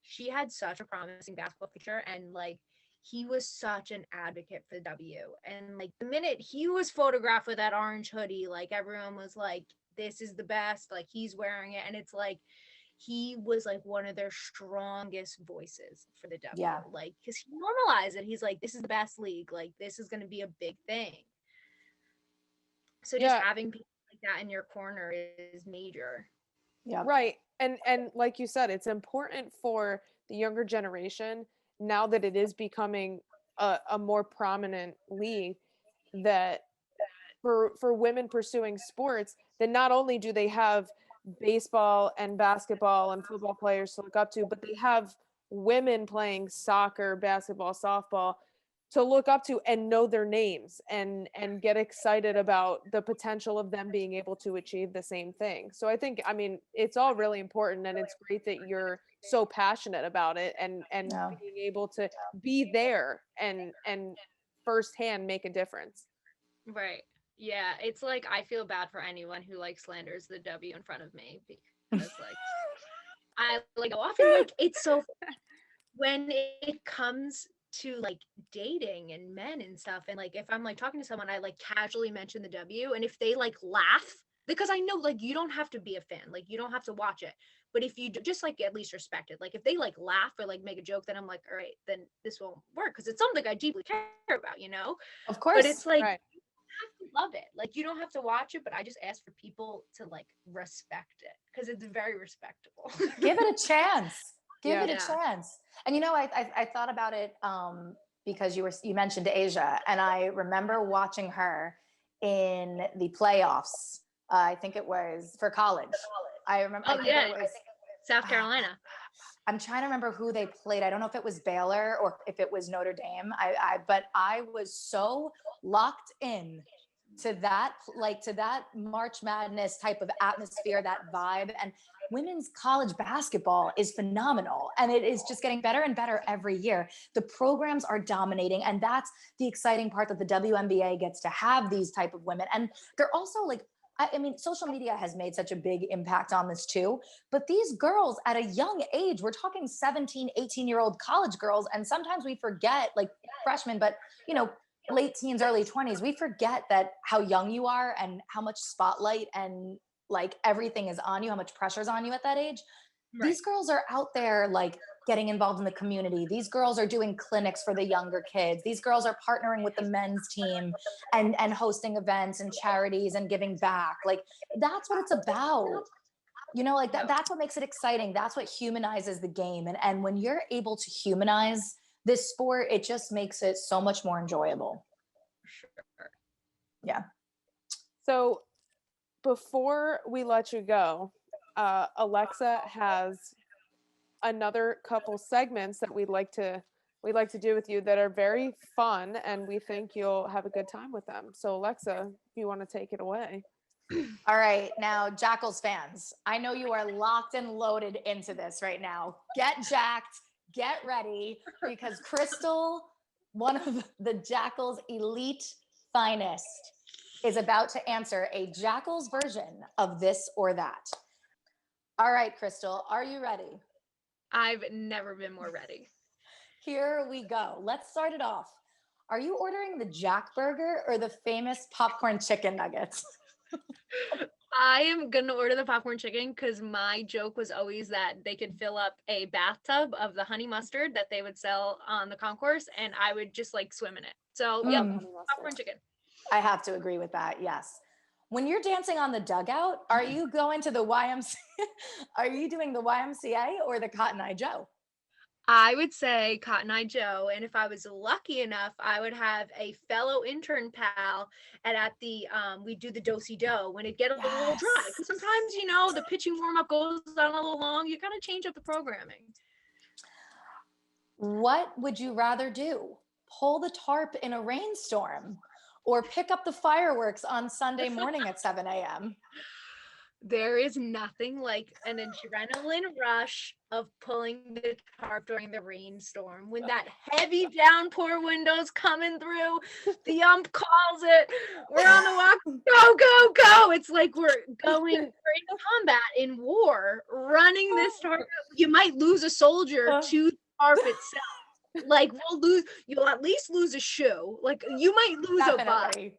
she had such a promising basketball future, and like, he was such an advocate for the W. And like, the minute he was photographed with that orange hoodie, like, everyone was like, this is the best, like, he's wearing it. And it's like, he was like one of their strongest voices for the W. Yeah. Like, because he normalized it. He's like, this is the best league. Like, this is going to be a big thing. So just having people like that in your corner is major. Yeah. Right. And like you said, it's important for the younger generation, now that it is becoming a more prominent league, that for women pursuing sports, that not only do they have baseball and basketball and football players to look up to, but they have women playing soccer, basketball, softball to look up to and know their names and get excited about the potential of them being able to achieve the same thing. So I think, it's all really important, and it's great that you're so passionate about it and being able to be there and firsthand make a difference. Right. Yeah. It's like, I feel bad for anyone who like slanders the W in front of me, because like, I like often, like, it's so when it comes to like dating and men and stuff, and like, if I'm like talking to someone, I like casually mention the W, and if they like laugh, because I know, like, you don't have to be a fan, like, you don't have to watch it, but if you just like at least respect it, like, if they like laugh or like make a joke, then I'm like, all right, then this won't work, because it's something I deeply care about, Of course. But it's like, right. You have to love it, like, you don't have to watch it, but I just ask for people to like respect it, because it's very respectable. Give it a chance. Give it a chance. And I thought about it because you mentioned Asia, and I remember watching her in the playoffs. I think it was for college. I remember. Oh, it was South Carolina. I'm trying to remember who they played. I don't know if it was Baylor or if it was Notre Dame. But I was so locked in to that March Madness type of atmosphere, that vibe. And women's college basketball is phenomenal, and it is just getting better and better every year. The programs are dominating, and that's the exciting part, that the WNBA gets to have these type of women. And they're also like, social media has made such a big impact on this too, but these girls at a young age, we're talking 17, 18-year-old college girls, and sometimes we forget, like freshmen, but late teens, early 20s, we forget that how young you are and how much spotlight and like everything is on you, how much pressure is on you at that age. Right. These girls are out there like getting involved in the community. These girls are doing clinics for the younger kids. These girls are partnering with the men's team and hosting events and charities and giving back. Like, that's what it's about. Like that's what makes it exciting. That's what humanizes the game. And when you're able to humanize this sport, it just makes it so much more enjoyable. Sure. Yeah. So before we let you go, Alexa has another couple segments that we'd like to we like to do with you that are very fun, and we think you'll have a good time with them. So Alexa, if you want to take it away. All right, now Jackals fans, I know you are locked and loaded into this right now. Get jacked, get ready, because Crystal, one of the Jackals elite finest, is about to answer a Jackals version of this or that. All right, Crystal, are you ready? I've never been more ready. Here we go. Let's start it off. Are you ordering the Jack Burger or the famous popcorn chicken nuggets? I am gonna order the popcorn chicken because my joke was always that they could fill up a bathtub of the honey mustard that they would sell on the concourse, and I would just like swim in it. So yep, popcorn chicken. I have to agree with that. Yes. When you're dancing on the dugout, are you going to the YMCA? Are you doing the YMCA or the Cotton Eye Joe? I would say Cotton Eye Joe, and if I was lucky enough, I would have a fellow intern pal, and at the we do the do-si-do when it gets a little dry. Because sometimes, you know, the pitching warm-up goes on a little long. You gotta change up the programming. What would you rather do? Pull the tarp in a rainstorm or pick up the fireworks on Sunday morning at 7 a.m.? There is nothing like an adrenaline rush of pulling the tarp during the rainstorm when that heavy downpour window's coming through. The ump calls it. We're on the walk. Go, go, go. It's like we're going in combat in war, running this tarp. You might lose a soldier to the tarp itself. Like you'll at least lose a shoe. Like you might lose a body.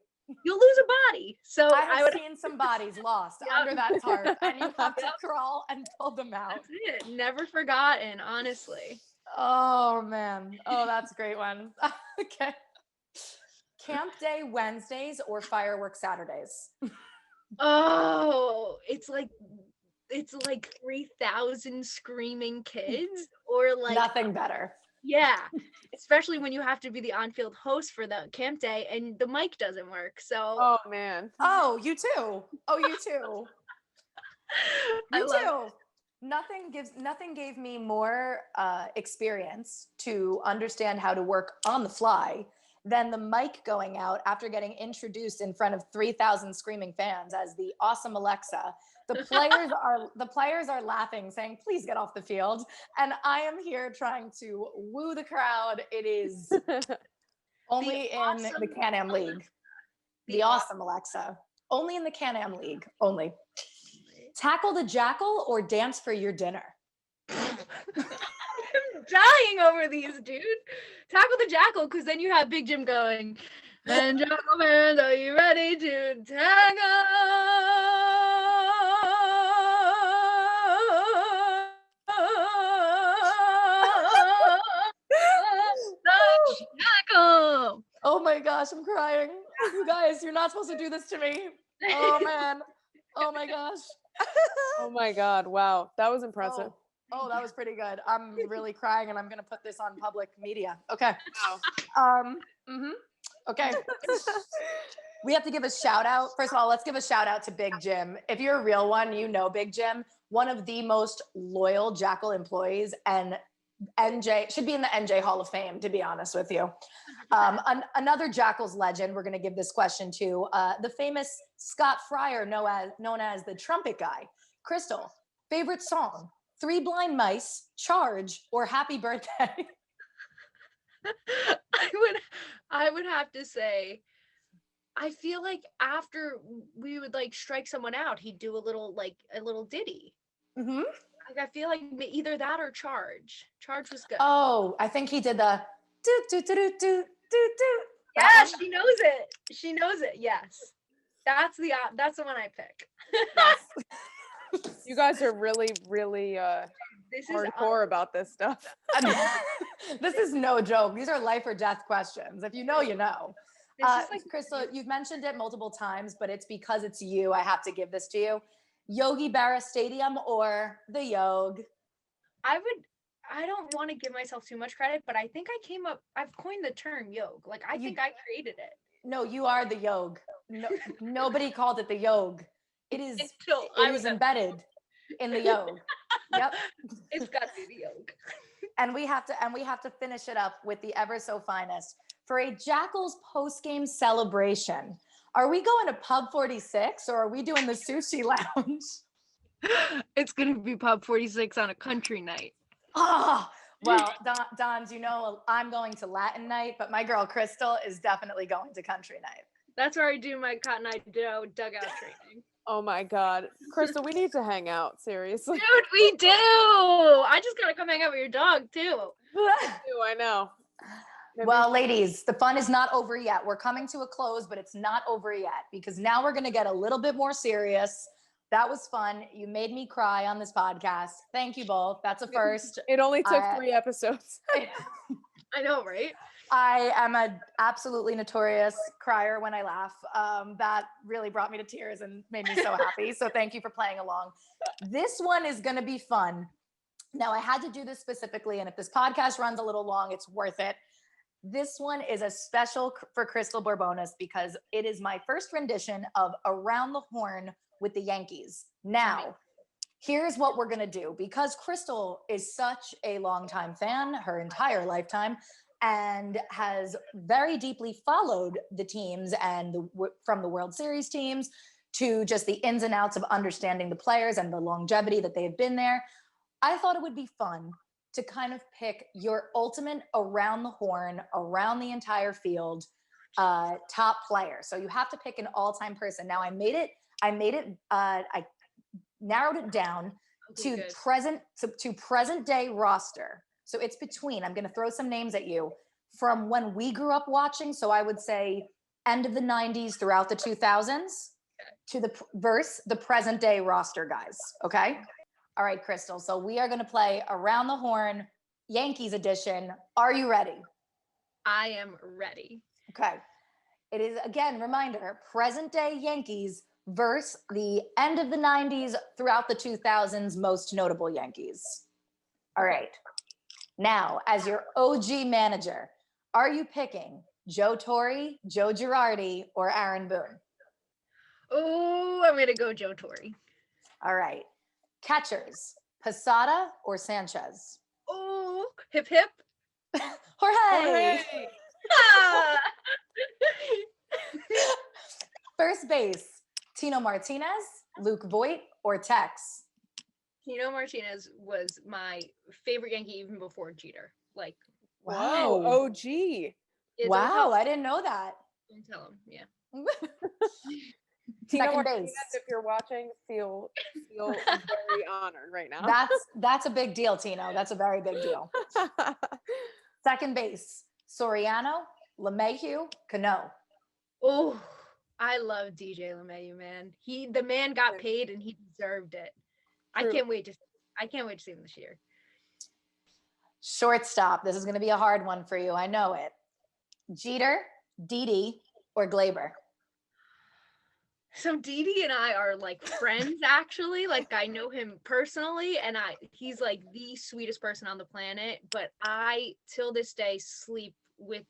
You'll lose a body. So I would seen some bodies lost under that tarp, and you have to crawl and pull them out. That's it. Never forgotten, honestly. Oh man. Oh, that's a great one. Okay. Camp day Wednesdays or fireworks Saturdays? Oh, it's like 3,000 screaming kids, or like nothing better. Yeah, especially when you have to be the on-field host for the camp day and the mic doesn't work. So oh man. Oh, you too. Oh, you too. You too. Nothing gave me more experience to understand how to work on the fly than the mic going out after getting introduced in front of 3,000 screaming fans as the awesome Alexa. The players are laughing, saying, "Please get off the field." And I am here trying to woo the crowd. It is only in the Can-Am League. The awesome Alexa. Only in the Can-Am League. Only. Tackle the Jackal or dance for your dinner? I'm dying over these, dude. Tackle the Jackal, because then you have Big Jim going, and Jackal fans, are you ready to tackle? Jackal. Oh my gosh, I'm crying. You guys, you're not supposed to do this to me. Oh man. Oh my gosh. Oh my God. Wow. That was impressive. Oh, that was pretty good. I'm really crying and I'm going to put this on public media. Okay. Wow. Okay. We have to give a shout out. First of all, let's give a shout out to Big Jim. If you're a real one, you know Big Jim, one of the most loyal Jackal employees, and NJ should be in the NJ Hall of Fame, to be honest with you. Another Jackals legend we're going to give this question to, the famous Scott Fryer, known as the trumpet guy. Crystal, favorite song, Three Blind Mice, Charge, or Happy Birthday? I would have to say, I feel like after we would like strike someone out, he'd do a little ditty. Mm-hmm. Like I feel like either that or Charge. Charge was good. Oh, I think he did the do do do do do do do. Yeah, she knows it. She knows it. Yes, that's the one I pick. Yes. You guys are really, really hardcore about this stuff. This is no joke. These are life or death questions. If you know, you know. Crystal, you've mentioned it multiple times, but it's because it's you. I have to give this to you. Yogi Berra Stadium or the Yog? I don't want to give myself too much credit, but I think I've coined the term Yog. Like I think I created it. No, you are the Yog. No, nobody called it the Yog. It was embedded in the Yog. Yep. It's got to be the Yog. And we have to finish it up with the ever so finest for a Jackals post-game celebration. Are we going to Pub 46 or are we doing the sushi lounge? It's gonna be Pub 46 on a country night. Oh, well, Don's, I'm going to Latin night, but my girl Crystal is definitely going to country night. That's where I do my Cotton Eye Joe dugout training. Oh my God. Crystal, we need to hang out, seriously. Dude, we do. I just gotta come hang out with your dog too. I know. Well, ladies, the fun is not over yet. We're coming to a close, but it's not over yet because now we're going to get a little bit more serious. That was fun. You made me cry on this podcast. Thank you both. That's a first. It only took 3 episodes. I know, right? I am a absolutely notorious crier when I laugh. That really brought me to tears and made me so happy. So thank you for playing along. This one is going to be fun. Now, I had to do this specifically, and if this podcast runs a little long, it's worth it. This one is a special for Crystal Borbonus because it is my first rendition of Around the Horn with the Yankees. Now, here's what we're going to do. Because Crystal is such a longtime fan, her entire lifetime, and has very deeply followed the teams and from the World Series teams to just the ins and outs of understanding the players and the longevity that they have been there, I thought it would be fun to kind of pick your ultimate around the horn, around the entire field, top player. So you have to pick an all-time person. Now I narrowed it down to present day roster. So it's between, I'm going to throw some names at you from when we grew up watching. So I would say end of the 90s throughout the 2000s to the present day roster guys. Okay. All right, Crystal. So we are going to play Around the Horn, Yankees edition. Are you ready? I am ready. Okay. It is, again, reminder, present day Yankees versus the end of the 90s throughout the 2000s most notable Yankees. All right. Now, as your OG manager, are you picking Joe Torre, Joe Girardi, or Aaron Boone? Oh, I'm going to go Joe Torre. All right. Catchers, Posada or Sanchez? Oh, hip hip. Jorge. Ah! First base, Tino Martinez, Luke Voit, or Tex? Tino Martinez was my favorite Yankee even before Jeter. Like, wow, OG. Wow, I didn't know that. Don't tell him, yeah. Tino Second Martinez, base. if you're watching, feel very honored right now. That's a big deal, Tino. That's a very big deal. Second base, Soriano, LeMahieu, Cano. Oh, I love DJ LeMahieu, man. The man got paid and he deserved it. True. I can't wait to see him this year. Shortstop. This is going to be a hard one for you. I know it. Jeter, Didi, or Glaber? So Didi and I are like friends, actually. Like I know him personally, and he's like the sweetest person on the planet. But I, till this day, sleep with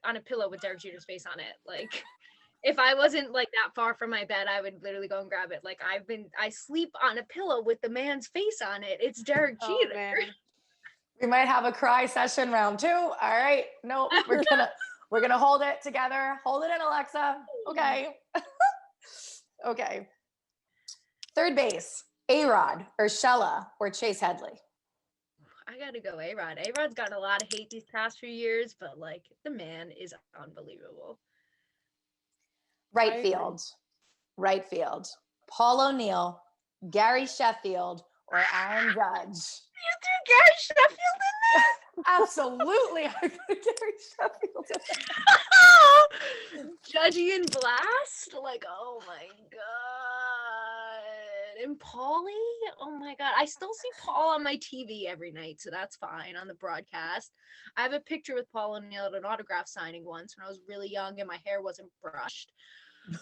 on a pillow with Derek Jeter's face on it. Like if I wasn't like that far from my bed, I would literally go and grab it. Like I sleep on a pillow with the man's face on it. It's Derek Jeter. Man. We might have a cry session round 2. All right. No, we're gonna hold it together. Hold it in, Alexa. Okay. Okay. Third base, A-Rod, Urshela, or Chase Headley? I gotta go A-Rod. A-Rod's gotten a lot of hate these past few years, but like the man is unbelievable. Right field. Paul O'Neill, Gary Sheffield, or Aaron Judge? You threw Gary Sheffield in there? Absolutely. I put Gary Sheffield in there. Judgy and Blast? Like, oh my God. And Paulie? Oh my God. I still see Paul on my TV every night, so that's fine on the broadcast. I have a picture with Paul O'Neill at an autograph signing once when I was really young and my hair wasn't brushed.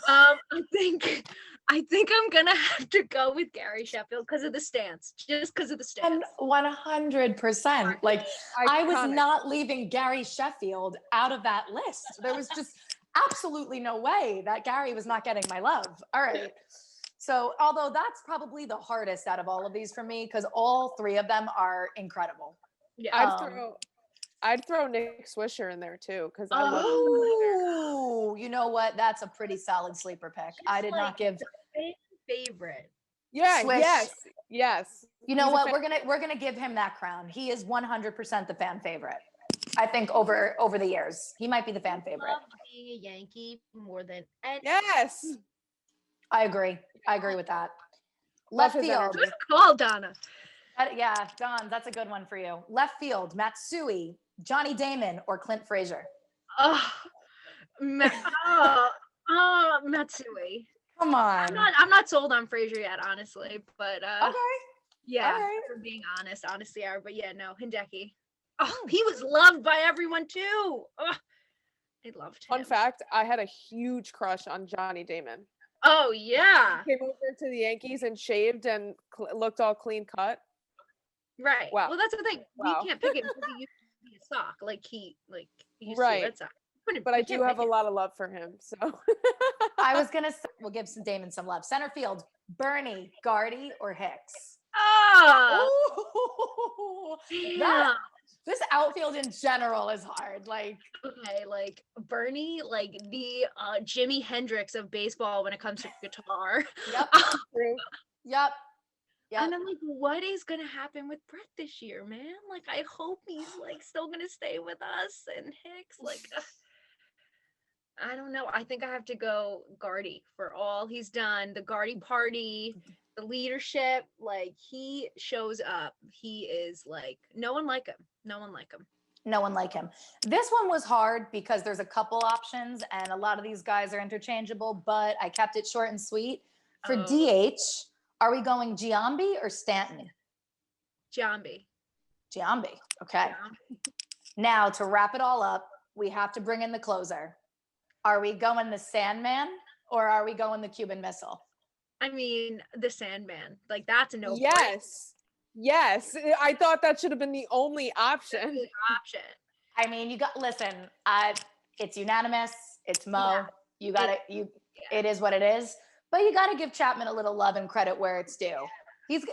I think I'm gonna have to go with Gary Sheffield because of the stance. Just because of the stance. 100%. Like Iconic. I was not leaving Gary Sheffield out of that list. There was just absolutely no way that Gary was not getting my love. All right. So although that's probably the hardest out of all of these for me, because all 3 of them are incredible. Yeah. I'd throw Nick Swisher in there too, because I love Oh, you know what? That's a pretty solid sleeper pick. I did not give favorite. Yeah, Swish. yes. You know He's a what? We're gonna give him that crown. He is 100% the fan favorite. I think over the years, he might be the fan favorite. Love being a Yankee more than any. Yes. I agree with that. Love Left his field. energy. Good call, Donna. Yeah, Don, that's a good one for you. Left field, Matsui, Johnny Damon, or Clint Frazier. Oh, Matsui. Come on. I'm not sold on Frazier yet, honestly, but Okay. yeah, all right. for being honest, honestly, but yeah, no, Hideki. Oh, he was loved by everyone too. Oh, I loved him. Fun fact, I had a huge crush on Johnny Damon. Oh yeah. He came over to the Yankees and shaved and looked all clean cut. Right. Wow. Well, that's the thing. Wow. We can't pick him because he used to be a sock. He used Right. to Red Sox. But I do have a lot of love for him. So I was gonna say we'll give Damon some love. Center field, Bernie, Gardy, or Hicks. Oh, Ooh, this outfield in general is hard. Like, okay, Bernie, the Jimi Hendrix of baseball when it comes to guitar. yep, true. yep. And I'm like, what is gonna happen with Brett this year, man? I hope he's still gonna stay with us. And Hicks, I don't know. I think I have to go Gardy for all he's done. The Gardy party, the leadership, he shows up. He is no one like him. No one like him. No one like him. This one was hard because there's a couple options and a lot of these guys are interchangeable, but I kept it short and sweet. For DH, are we going Giambi or Stanton? Giambi. Okay. Now to wrap it all up, we have to bring in the closer. Are we going the Sandman or are we going the Cuban Missile? I mean, the Sandman. That's a no. Yes. I thought that should have been the only option. I mean, it's unanimous. It's Mo. Yeah. It is what it is. But you got to give Chapman a little love and credit where it's due. He's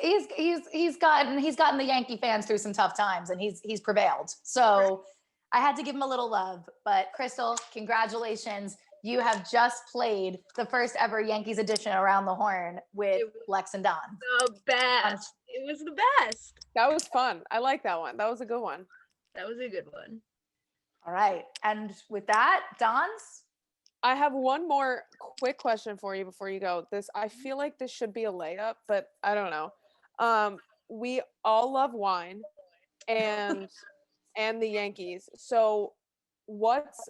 gotten the Yankee fans through some tough times and he's prevailed. So I had to give him a little love. But Crystal, congratulations. You have just played the first ever Yankees edition Around the Horn with Lex and Don. The best. It was the best. That was fun. I like that one. That was a good one. That was a good one. All right. And with that, Don's? I have one more quick question for you before you go. I feel like this should be a layup, but I don't know. We all love wine and the Yankees. So what's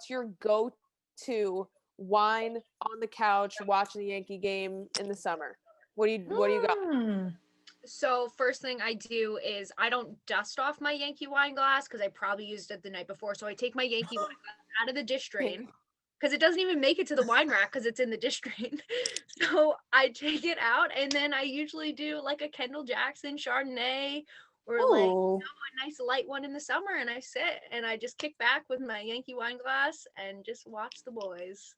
your go-to wine on the couch watching the Yankee game in the summer? What do you got? So first thing I do is I don't dust off my Yankee wine glass because I probably used it the night before. So I take my Yankee wine glass out of the dish drain because it doesn't even make it to the wine rack because it's in the dish drain. So I take it out and then I usually do a Kendall Jackson Chardonnay or a nice light one in the summer, and I sit and I just kick back with my Yankee wine glass and just watch the boys.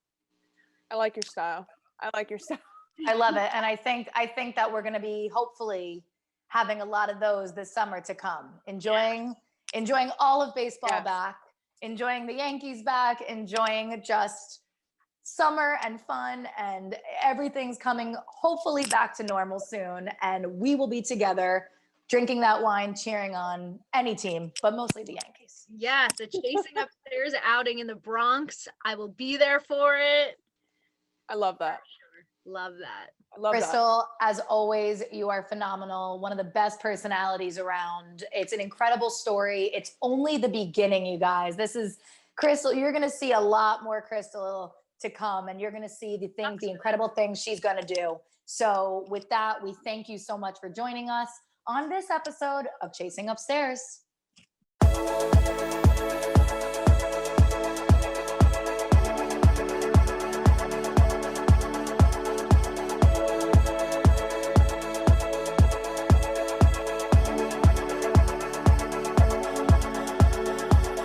I like your style. I love it. And I think that we're going to be hopefully having a lot of those this summer to come. Enjoying all of baseball back, enjoying the Yankees back, enjoying just summer and fun, and everything's coming hopefully back to normal soon. And we will be together drinking that wine, cheering on any team, but mostly the Yankees. Yes, the Chasing Upstairs outing in the Bronx. I will be there for it. I love that. Love that. I love Crystal, as always, you are phenomenal. One of the best personalities around. It's an incredible story. It's only the beginning, you guys. This is Crystal. You're going to see a lot more Crystal to come, and you're going to see the incredible things she's going to do. So with that, we thank you so much for joining us on this episode of Chasing Upstairs.